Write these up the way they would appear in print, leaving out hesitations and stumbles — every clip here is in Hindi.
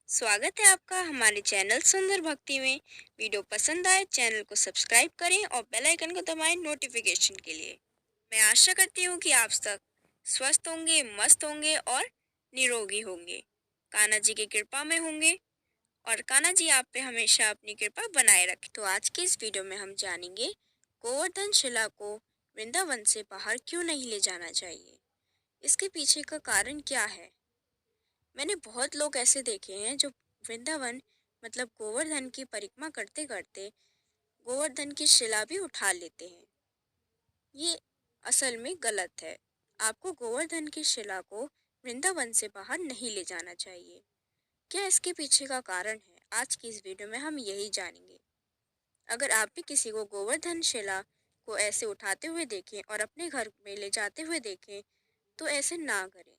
स्वागत है आपका हमारे चैनल सुंदर भक्ति में। वीडियो पसंद आए चैनल को सब्सक्राइब करें और बेल आइकन को दबाएं नोटिफिकेशन के लिए। मैं आशा करती हूँ कि आप सब स्वस्थ होंगे, मस्त होंगे और निरोगी होंगे, कान्हा जी की कृपा में होंगे और कान्हा जी आप पे हमेशा अपनी कृपा बनाए रखें। तो आज की इस वीडियो में हम जानेंगे गोवर्धन शिला को वृंदावन से बाहर क्यों नहीं ले जाना चाहिए। इसके पीछे का कारण क्या है। मैंने बहुत लोग ऐसे देखे हैं जो वृंदावन मतलब गोवर्धन की परिक्रमा करते करते गोवर्धन की शिला भी उठा लेते हैं। ये असल में गलत है। आपको गोवर्धन की शिला को वृंदावन से बाहर नहीं ले जाना चाहिए। क्या इसके पीछे का कारण है, आज की इस वीडियो में हम यही जानेंगे। अगर आप भी किसी को गोवर्धन शिला को ऐसे उठाते हुए देखें और अपने घर में ले जाते हुए देखें तो ऐसे ना करें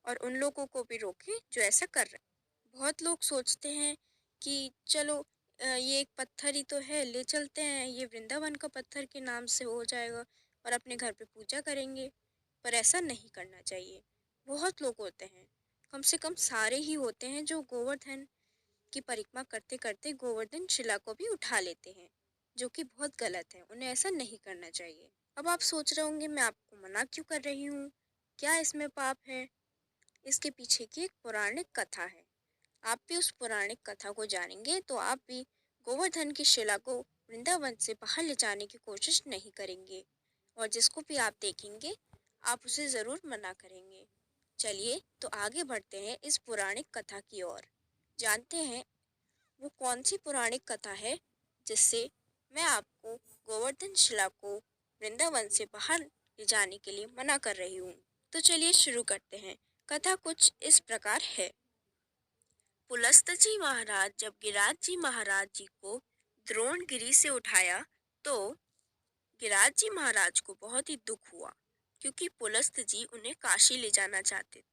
और उन लोगों को भी रोकें जो ऐसा कर रहे हैं। बहुत लोग सोचते हैं कि चलो ये एक पत्थर ही तो है, ले चलते हैं, ये वृंदावन का पत्थर के नाम से हो जाएगा और अपने घर पे पूजा करेंगे। पर ऐसा नहीं करना चाहिए। बहुत लोग होते हैं, कम से कम सारे ही होते हैं जो गोवर्धन की परिक्रमा करते करते गोवर्धन शिला को भी उठा लेते हैं, जो कि बहुत गलत है। उन्हें ऐसा नहीं करना चाहिए। अब आप सोच रहे होंगे मैं आपको मना क्यों कर रही हूँ, क्या इसमें पाप है। इसके पीछे की एक पौराणिक कथा है। आप भी उस पौराणिक कथा को जानेंगे तो आप भी गोवर्धन की शिला को वृंदावन से बाहर ले जाने की कोशिश नहीं करेंगे और जिसको भी आप देखेंगे आप उसे जरूर मना करेंगे। चलिए तो आगे बढ़ते हैं इस पौराणिक कथा की ओर। जानते हैं वो कौन सी पौराणिक कथा है जिससे मैं आपको गोवर्धन शिला को वृंदावन से बाहर ले जाने के लिए मना कर रही हूँ। तो चलिए शुरू करते हैं। कथा कुछ इस प्रकार है। पुलस्त जी महाराज जब गिरिराज जी महाराज जी को द्रोणगिरी से उठाया तो गिरिराज जी महाराज को बहुत ही दुख हुआ, क्योंकि पुलस्त जी उन्हें काशी ले जाना चाहते।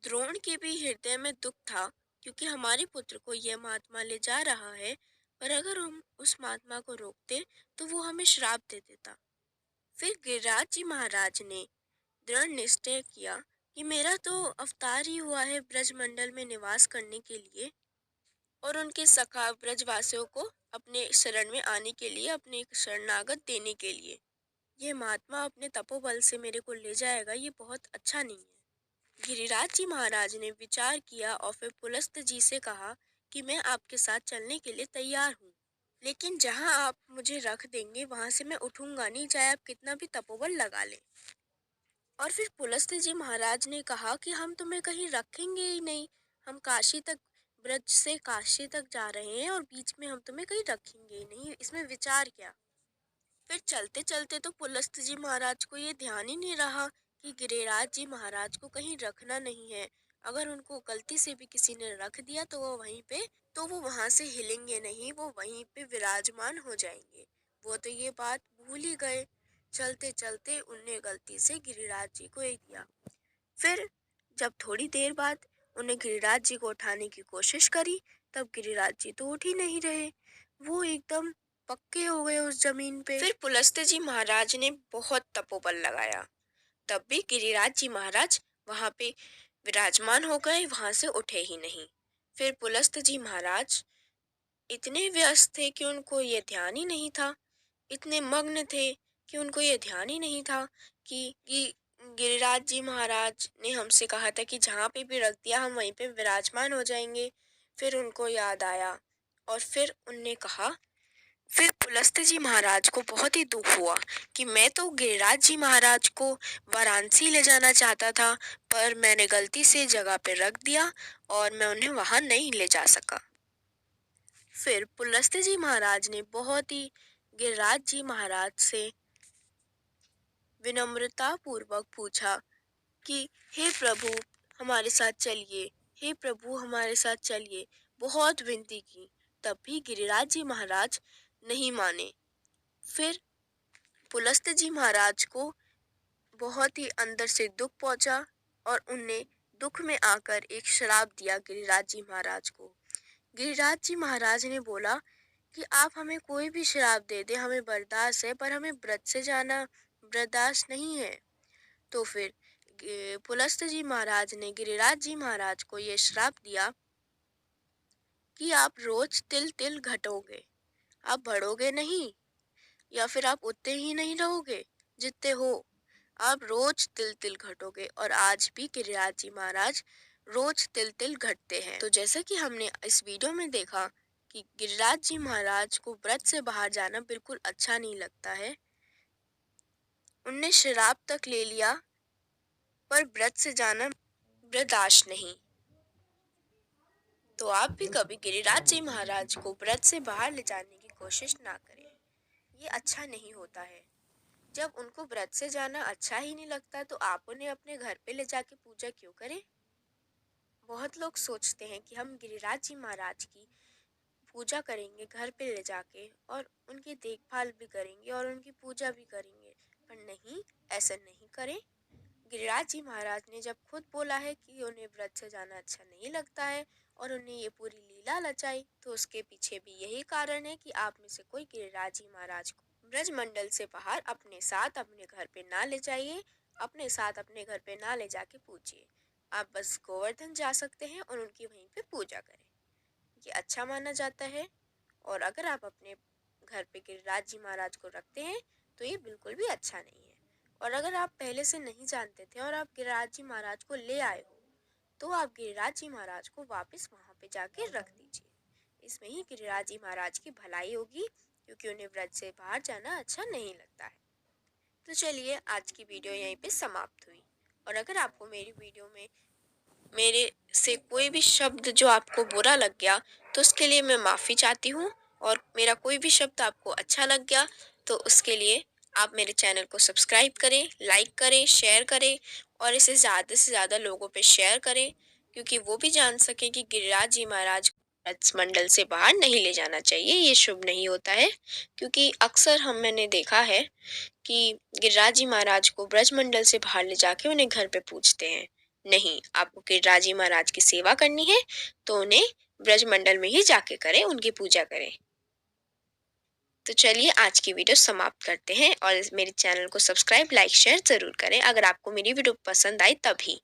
द्रोण के भी हृदय में दुख था, क्योंकि हमारे पुत्र को यह महात्मा ले जा रहा है, पर अगर हम उस महात्मा को रोकते तो वो हमें श्राप दे देता। फिर गिरिराज जी महाराज ने दृढ़ निश्चय किया कि मेरा तो अवतार ही हुआ है ब्रजमंडल में निवास करने के लिए और उनके सखा ब्रजवासियों को अपने शरण में आने के लिए, अपने शरणागत देने के लिए। ये महात्मा अपने तपोबल से मेरे को ले जाएगा, ये बहुत अच्छा नहीं है। गिरिराज जी महाराज ने विचार किया और फिर पुलस्त जी से कहा कि मैं आपके साथ चलने के लिए तैयार हूँ, लेकिन जहाँ आप मुझे रख देंगे वहां से मैं उठूंगा नहीं, चाहे आप कितना भी तपोबल लगा लें। और फिर पुलस्त जी महाराज ने कहा कि हम तुम्हें कहीं रखेंगे ही नहीं, हम काशी तक, ब्रज से काशी तक जा रहे हैं और बीच में हम तुम्हें कहीं रखेंगे ही नहीं, इसमें विचार क्या। फिर चलते चलते तो पुलस्त जी महाराज को ये ध्यान ही नहीं रहा कि गिरिराज जी महाराज को कहीं रखना नहीं है। अगर उनको गलती से भी किसी ने रख दिया तो वो वहीं पे, तो वो वहां से हिलेंगे नहीं, वो वहीं पे विराजमान हो जाएंगे। वो तो ये बात भूल ही गए। चलते चलते उनने गलती से गिरिराज जी को ही दिया। फिर जब थोड़ी देर बाद उन्हें गिरिराज जी को उठाने की कोशिश करी, तब गिरिराज जी तो उठ ही नहीं रहे, वो एकदम पक्के हो गए उस जमीन पे। फिर पुलस्त जी महाराज ने बहुत तपोबल लगाया, तब भी गिरिराज जी महाराज वहां पे विराजमान हो गए, वहां से उठे ही नहीं। फिर पुलस्त जी महाराज इतने व्यस्त थे कि उनको ये ध्यान ही नहीं था, इतने मग्न थे कि उनको ये ध्यान ही नहीं था कि गिरिराज जी महाराज ने हमसे कहा था कि जहाँ पे भी रख दिया हम वहीं पे विराजमान हो जाएंगे। फिर उनको याद आया और फिर उनने कहा, फिर पुलस्त जी महाराज को बहुत ही दुख हुआ कि मैं तो गिरिराज जी महाराज को वाराणसी ले जाना चाहता था, पर मैंने गलती से जगह पे रख दिया और मैं उन्हें वहां नहीं ले जा सका। फिर पुलस्त जी महाराज ने बहुत ही गिरिराज जी महाराज से विनम्रता पूर्वक पूछा कि हे प्रभु हमारे साथ चलिए, हे प्रभु हमारे साथ चलिए, बहुत विनती की, तब भी गिरिराज जी महाराज नहीं माने। फिर पुलस्त जी महाराज को बहुत ही अंदर से दुख पहुंचा और उनने दुख में आकर एक श्राप दिया गिरिराज जी महाराज को। गिरिराज जी महाराज ने बोला कि आप हमें कोई भी श्राप दे दे, हमें बर्दाश्त है, पर हमें ब्रज से जाना बर्दाश्त नहीं है। तो फिर पुलस्त जी महाराज ने गिरिराज जी महाराज को ये श्राप दिया कि आप रोज तिल तिल घटोगे, आप बढ़ोगे नहीं, या फिर आप उतने ही नहीं रहोगे जितने हो, आप रोज तिल तिल घटोगे। और आज भी गिरिराज जी महाराज रोज तिल तिल घटते हैं। तो जैसा कि हमने इस वीडियो में देखा कि गिरिराज जी महाराज को व्रत से बाहर जाना बिल्कुल अच्छा नहीं लगता है। उनने शराब तक ले लिया पर व्रत से जाना बर्दाश्त नहीं। तो आप भी कभी गिरिराज जी महाराज को व्रत से बाहर ले जाने की कोशिश ना करें, ये अच्छा नहीं होता है। जब उनको व्रत से जाना अच्छा ही नहीं लगता तो आप उन्हें अपने घर पे ले जाके पूजा क्यों करें। बहुत लोग सोचते हैं कि हम गिरिराज जी महाराज की पूजा करेंगे घर पे ले जाके, और उनकी देखभाल भी करेंगे और उनकी पूजा भी करेंगे, पर नहीं, ऐसा नहीं करें। गिरिराज जी महाराज ने जब खुद बोला है कि उन्हें व्रत से जाना अच्छा नहीं लगता है और उन्हें ये पूरी लीला रचाई, तो उसके पीछे भी यही कारण है कि आप में से कोई गिरिराज जी महाराज को ब्रजमंडल से बाहर अपने साथ अपने घर पे ना ले जाइए, अपने साथ अपने घर पे ना ले जाके पूजिए। आप बस गोवर्धन जा सकते हैं और उनकी वहीं पे पूजा करें, ये अच्छा माना जाता है। और अगर आप अपने घर पे गिरिराज जी महाराज को रखते हैं तो ये बिल्कुल भी अच्छा नहीं है। और अगर आप पहले से नहीं जानते थे और आप गिरिराज जी महाराज को ले आए हो, तो आप गिरिराज जी महाराज को वापस वहाँ पे जाके रख दीजिए। इसमें ही गिरिराज जी महाराज की भलाई होगी, क्योंकि उन्हें व्रत से बाहर जाना अच्छा नहीं लगता है। तो चलिए, आज की वीडियो यहीं पे समाप्त हुई। और अगर आपको मेरी वीडियो में मेरे से कोई भी शब्द जो आपको बुरा लग गया तो उसके लिए मैं माफ़ी चाहती हूँ, और मेरा कोई भी शब्द आपको अच्छा लग गया तो उसके लिए आप मेरे चैनल को सब्सक्राइब करें, लाइक करें, शेयर करें, और इसे ज़्यादा से ज़्यादा लोगों पे शेयर करें, क्योंकि वो भी जान सकें कि गिरिराज जी महाराज को ब्रजमंडल से बाहर नहीं ले जाना चाहिए, ये शुभ नहीं होता है। क्योंकि अक्सर मैंने देखा है कि गिरिराज जी महाराज को ब्रजमंडल से बाहर ले जाके उन्हें घर पे पूजते हैं। नहीं, आपको गिरिराज जी महाराज की सेवा करनी है तो उन्हें ब्रजमंडल में ही जाके करें, उनकी पूजा करें। तो चलिए, आज की वीडियो समाप्त करते हैं, और मेरे चैनल को सब्सक्राइब, लाइक, शेयर ज़रूर करें अगर आपको मेरी वीडियो पसंद आई तभी।